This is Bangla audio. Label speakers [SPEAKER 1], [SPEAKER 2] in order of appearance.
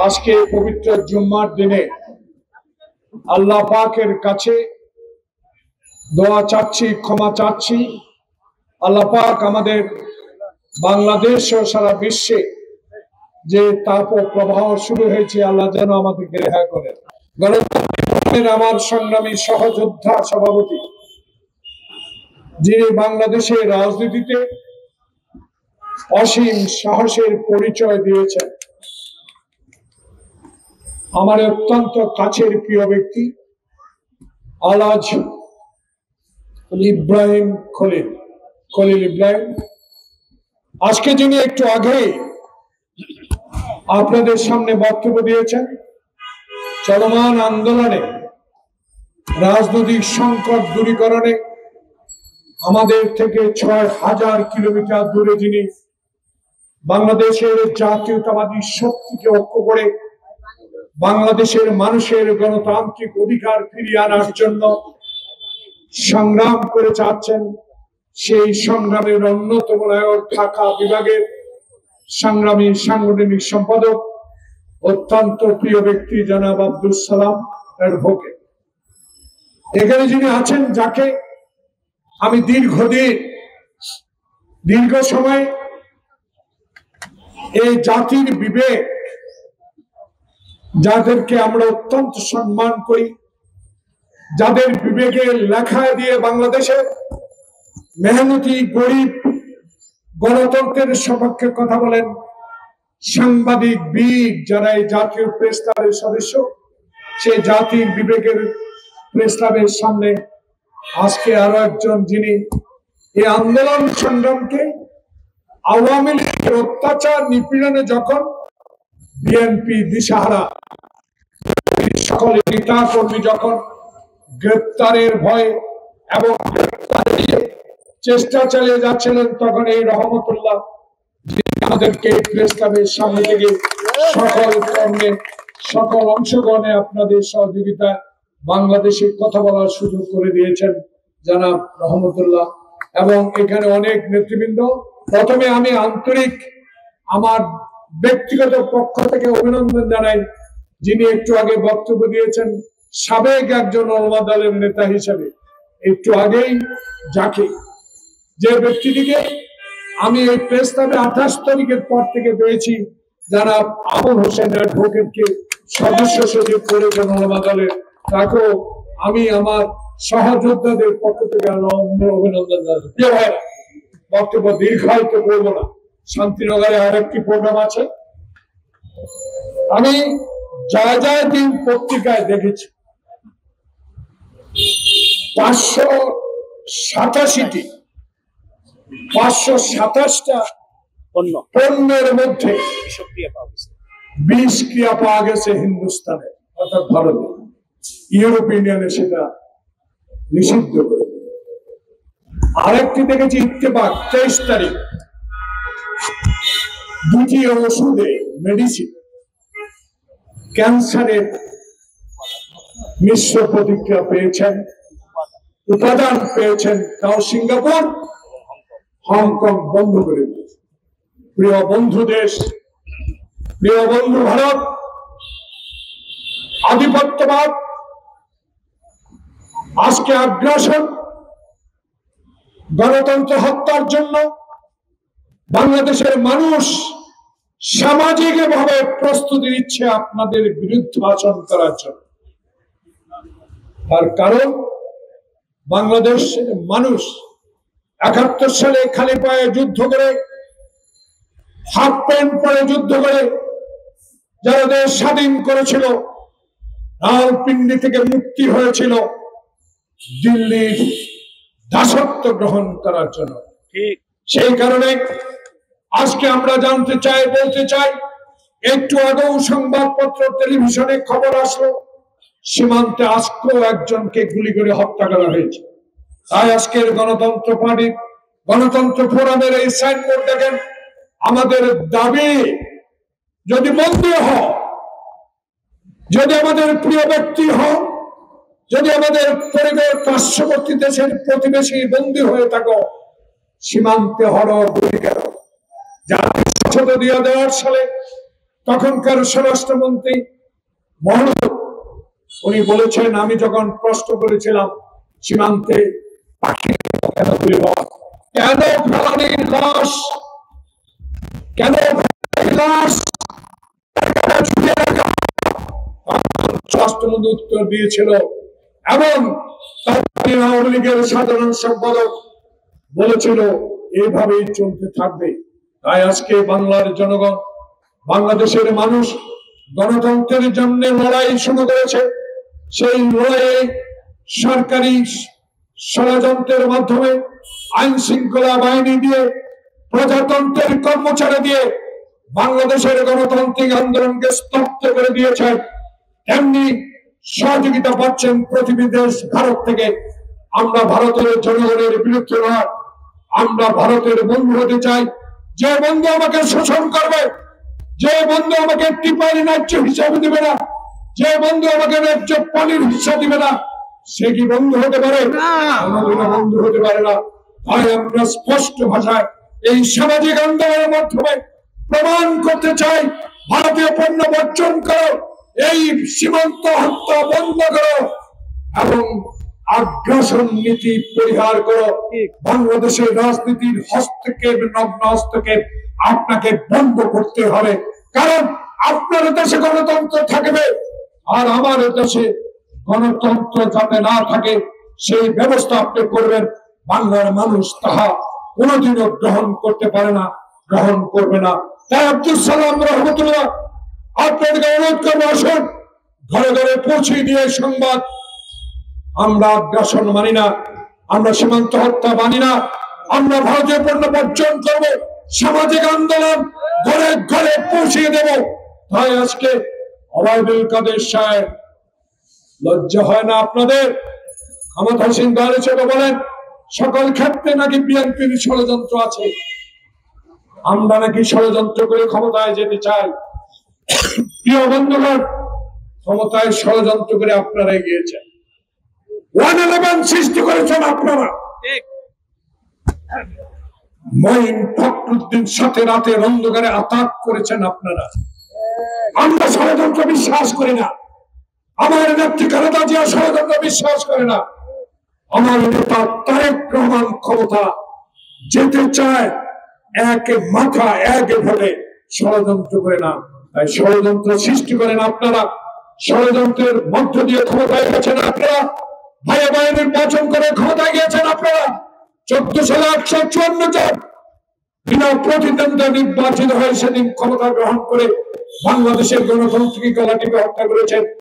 [SPEAKER 1] আজকে পবিত্র জুম্মার দিনে আল্লাহ পাকের কাছে দোয়া চাচ্ছি, ক্ষমা চাচ্ছি। আল্লাহ পাক আমাদের বাংলাদেশ ও সারা বিশ্বে যে তাপ প্রবাহ শুরু হয়েছে, আল্লাহ যেন আমাদেরকে রেহাই করেন। গণতন্ত্রের আমার সংগ্রামী সহযোদ্ধা সভাপতি, যিনি বাংলাদেশের রাজনীতিতে অসীম সাহসের পরিচয় দিয়েছেন, আমার অত্যন্ত কাছের প্রিয় ব্যক্তি আলহাজ ইব্রাহিম খলিল ইব্রাহিম। আজকে যিনি একটু আগে আপনাদের সামনে বক্তব্য দিয়েছেন, চলমান আন্দোলনে রাজনৈতিক সংকট দূরীকরণে আমাদের থেকে ৬,০০০ কিলোমিটার দূরে যিনি বাংলাদেশের জাতীয়তাবাদী শক্তিকে ঐক্য করে বাংলাদেশের মানুষের গণতান্ত্রিক অধিকার ফিরিয়ে আনার জন্য সংগ্রাম করে যাচ্ছেন, সেই সংগ্রামের অন্যতম নায়ক ঢাকা বিভাগের সংগ্রামী সাংগঠনিক সম্পাদক, অত্যন্ত প্রিয় ব্যক্তি জনাব আব্দুল সালাম অ্যাডভোকেট। এখানে যিনি আছেন, যাকে আমি দীর্ঘ সময় এই জাতির বিবেক, যাদেরকে আমরা অত্যন্ত সম্মান করি, যাদের বিবেকের লেখায় দিয়ে বাংলাদেশের মেহনতি গরিব গণতন্ত্রের সপক্ষে কথা বলেন সাংবাদিক বীর, যারা এই জাতীয় প্রেস ক্লাবের সদস্য, সেই জাতির বিবেকের প্রেস ক্লাবের সামনে আজকে আরো একজন, যিনি এই আন্দোলন সংগ্রামকে আওয়ামী লীগের অত্যাচার নিপীড়নে যখন বিএনপি দিশাহারা, সকল নেতা কর্মী যখন গ্রেপ্তারের ভয়ে এবং চেষ্টা চালিয়ে যাচ্ছিলেন, তখন এই রহমতুল্লাহ আমাদেরকে প্রেস ক্লাবের সামনে থেকে সকল অংশগ্রহণে আপনাদের সহযোগিতা বাংলাদেশে কথা বলার সুযোগ করে দিয়েছেন জনাব রহমতুল্লাহ এবং এখানে অনেক নেতৃবৃন্দ। প্রথমে আমি আন্তরিক আমার ব্যক্তিগত পক্ষ থেকে অভিনন্দন জানাই, যিনি একটু আগে বক্তব্য দিয়েছেন, সাবেক একজন ওলামা দলের নেতা হিসেবে, একটু আগেই যাকে যে ব্যক্তিটিকে আমি এই প্রেস ক্লাবে 28 তারিখের পর থেকে পেয়েছি, যারা আবুল হোসেন অ্যাডভোকেটকে সদস্য সচিব করেছেন ওলামা দলের, তাকেও আমি আমার সহযোদ্ধাদের পক্ষ থেকে অভিনন্দন জানাই। প্রিয় ভাইরা, বক্তব্য দীর্ঘায়িত করবো না, শান্তিনগরে আরেকটি প্রোগ্রাম আছে। আমি দিন পত্রিকায় দেখেছি 527টা পণ্যের মধ্যে বিষ ক্রিয়া পাওয়া গেছে হিন্দুস্তানে, অর্থাৎ ভারতে। ইউরোপিয়ান ইউনিয়নে সেটা নিষিদ্ধ করে। আরেকটি দেখেছি ইত্তেফাক 23 তারিখ, দুটি ওষুধে মেডিসিন ক্যান্সারের মিশ্র প্রতিক্রিয়া পেয়েছেন, উপাদান পেয়েছেন, তাও সিঙ্গাপুর হংকং বন্ধ করে দিয়েছে। প্রিয় বন্ধু দেশ, প্রিয় বন্ধু ভারত, আধিপত্যবাদ আজকে আগ্রাসন, গণতন্ত্র হত্যার জন্য বাংলাদেশের মানুষ সামাজিক ভাবে প্রস্তুতি নিচ্ছে আপনাদের বিরুদ্ধে আচরণ করার জন্য। তার কারণ বাংলাদেশের মানুষ 71 সালে খালি পায়ে যুদ্ধ করে, হাফ প্যান্ট পরে যুদ্ধ করে যারা দেশ স্বাধীন করেছিল, রাওয়ালপিন্ডি থেকে মুক্তি হয়েছিল দিল্লির দাসত্ব গ্রহণ করার জন্য। সেই কারণে আজকে আমরা জানতে চাই, বলতে চাই, একটু আগেও সংবাদপত্র টেলিভিশনে খবর আসলো সীমান্তে আজকেও একজনকে গুলি করে হত্যা করা হয়েছে। তাই আজকের গণতন্ত্র পার্টি, গণতন্ত্র ফোরামের এই সাইনবোর্ড দেখেন, আমাদের দাবি, যদি বন্দী হও, যদি আমাদের প্রিয় ব্যক্তি হও, যদি আমাদের পরিবার পার্শ্ববর্তী দেশের প্রতিবেশী বন্দী হয়ে থাকো, সীমান্তে হর গুলি কেন। 2002 সালে তখনকার স্বরাষ্ট্রমন্ত্রী মহম্মদ, উনি বলেছেন, আমি যখন প্রশ্ন করেছিলাম সীমান্তে পাখি কেন তুলে কেন ফেলানির লাশ, কেন লাশ স্বরাষ্ট্রমন্ত্রী উত্তর দিয়েছিল, এবং আওয়ামী লীগের সাধারণ সম্পাদক বলেছিল এইভাবেই চলতে থাকবে। তাই আজকে বাংলার জনগণ, বাংলাদেশের মানুষ গণতন্ত্রের জন্য লড়াই শুরু করেছে। সেই লড়াইয়ে সরকারি ষড়যন্ত্রের মাধ্যমে, আইন শৃঙ্খলা বাহিনী দিয়ে, প্রজাতন্ত্রের কর্মচারী দিয়ে বাংলাদেশের গণতান্ত্রিক আন্দোলনকে স্তব্ধ করে দিয়েছেন। এমনি সহযোগিতা পাচ্ছেন প্রতিবেশী দেশ ভারত থেকে। আমরা ভারতের জনগণের বিরুদ্ধে নয়, আমরা ভারতের বন্ধু হতে চাই। যে বন্ধু আমাকে শোষণ করবে, যে বন্ধু আমাকে টিপারি ন্যায্য হিসাবে দিবে না, যে বন্ধু আমাকে ন্যায্য পানির হিসাব দিবে না, সে কি বন্ধু হতে পারে? কোনদিনও বন্ধু হতে পারে না। তাই আমরা স্পষ্ট ভাষায় এই সামাজিক আন্দোলনের মাধ্যমে প্রমাণ করতে চাই, ভারতীয় পণ্য বর্জন করো, এই সীমান্ত হত্যা বন্ধ করো এবং আগ্রাসন নীতি পরিহার করো। বাংলাদেশের রাজনীতির হস্তক্ষেপ, নগ্ন হস্তক্ষেপ আপনাকে বন্ধ করতে হবে। কারণ আপনার দেশে গণতন্ত্র থাকবে, আর আমার দেশে গণতন্ত্র যাতে না থাকে সেই ব্যবস্থা আপনি করবেন। বাংলার মানুষ তাহা কোনোদিনও গ্রহণ করতে পারে না, গ্রহণ করবে না। তাই আব্দুল সালাম রহমতুল্লাহ আপনাদেরকে অনুরোধ করবো, আসুন ঘরে ঘরে পৌঁছে দিয়ে সংবাদ, আমরা আগ্রাসন মানি না, আমরা সীমান্ত হত্যা মানি না, আমরা ভারতীয় পণ্য বর্জন করবো, সামাজিক আন্দোলন ঘরে ঘরে পৌঁছিয়ে দেব। তাই আজকে ওবায়দুল কাদের সাহেব, লজ্জা হয় না আপনাদের? ক্ষমতাসীন দল হিসেবে বলেন সকল ক্ষেত্রে নাকি বিএনপির ষড়যন্ত্র আছে, আমরা নাকি ষড়যন্ত্র করে ক্ষমতায় যেতে চাই। প্রিয় বন্ধুগণ, ক্ষমতায় ষড়যন্ত্র করে আপনারা এগিয়েছেন, 111 সৃষ্টি করেছেন আপনারা। মঈন ফখরুদ্দিন সাথে রাতের অন্ধকারে আতাক করেছেন আপনারা। আমরা ষড়যন্ত্র বিশ্বাস করি না, আমার নেত্রী খালেদা জিয়া ষড়যন্ত্র বিশ্বাস করে না, আমার নেতা তারেক রহমান ক্ষমতা যেতে চায় এক মাথা এক ভোটে, ষড়যন্ত্র করে না। তাই ষড়যন্ত্র সৃষ্টি করেন আপনারা, ষড়যন্ত্রের মধ্য দিয়ে ক্ষমতায় গেছেন আপনারা, ভাই ভাই নির্বাচন করে ক্ষমতায় গিয়েছেন আপনারা। 14 সালে 154 জন বিনা প্রতিদ্বন্দ্বিতা নির্বাচিত হয়ে সেদিন ক্ষমতা গ্রহণ করে বাংলাদেশের গণতান্ত্রিক গলাটিকে হত্যা করেছেন।